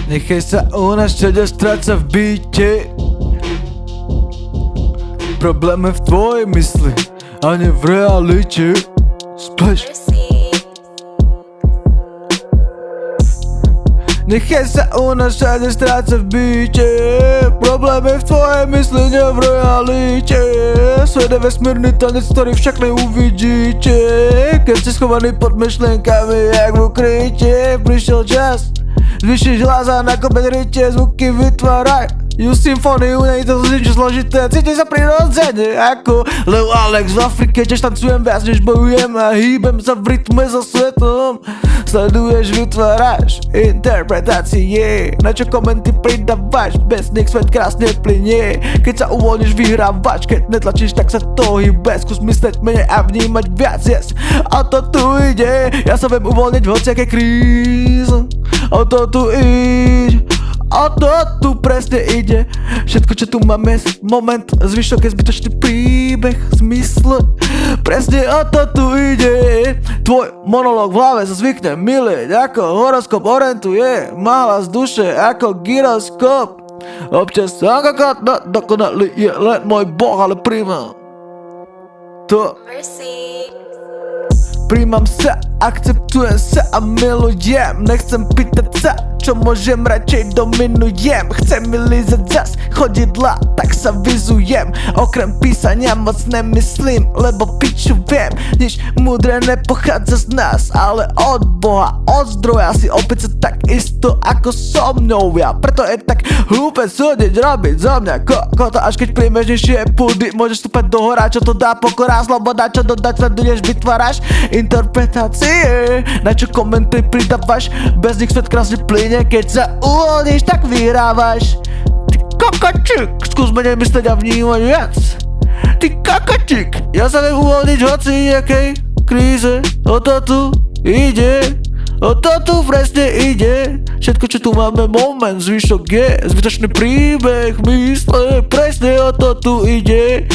Nechaj sa unášať a stráť sa v byte. Problém je v tvojej mysli a nie v realite. Splash. Nechaj sa unášať a stráť sa v byte. Problém je v tvojej mysli, nie v realite. Svet je vesmírny tanec, ktorý však neuvidíte. Keď ste schovaní pod myšlenkami, jak v ukryte. Prišiel čas zvýšiť hlas a na komedrite zvuky vytváraj. Ju symfóniu, nie je to niečo zložité. Cíti sa prirodzene ako Leo Alex v Afrike. Tiež tancujem viac než bojujem a hýbem sa v rytme so svetom. Sleduješ, vytváraš interpretácie. Na čo komenty pridávaš, bez nich svet krásne plynie. Keď sa uvoľníš, vyhrávaš, keď netlačíš, tak sa to hýbe. Skús mysleť menej a vnímať viac, yes. O to tu ide, ja sa viem uvoľniť v hociakej kríze. O to tu ide, o to tu presne ide. Všetko čo tu máme, moment, zvyšok je zbytočný príbeh, zmysl. Presne o to tu ide. Tvoj monológ v hlave sa zvykne miliť, ako horoskop orientuje. Má hlas duše ako gyroskop. Občas sa kokot, no dokonalý je len môj boh, ale príjmam to. Príjmam sa, akceptujem sa a milujem. Nechcem pýtať sa, čo môžem, radšej dominujem. Chcem mi lízať zas chodidla, tak sa vyzujem. Okrem písania moc nemyslím, lebo piču viem. Nič múdre nepochádza z nás, ale od Boha, od zdroja. Si opäť sa tak isto ako so mnou ja. Preto je tak hlúpe súdiť, robiť zo mňa kokota. Až keď príjmeš nižšie púdy, môžeš stúpať do hora. Čo to dá pokora, sloboda, čo dodať, sleduješ, vytváraš interpretácie. Na čo komenty pridávaš, bez nich svet krásne plyne. Keď sa uvoľníš, tak vyhrávaš. Ty kokočík, skús menej mysleť a vnímať viac. Ty kokočík, ja sa viem uvoľniť v hociakej kríze. O to tu ide, o to tu presne ide. Všetko čo tu máme, moment, zvyšok je zbytočný príbeh, mysle. Presne o to tu ide.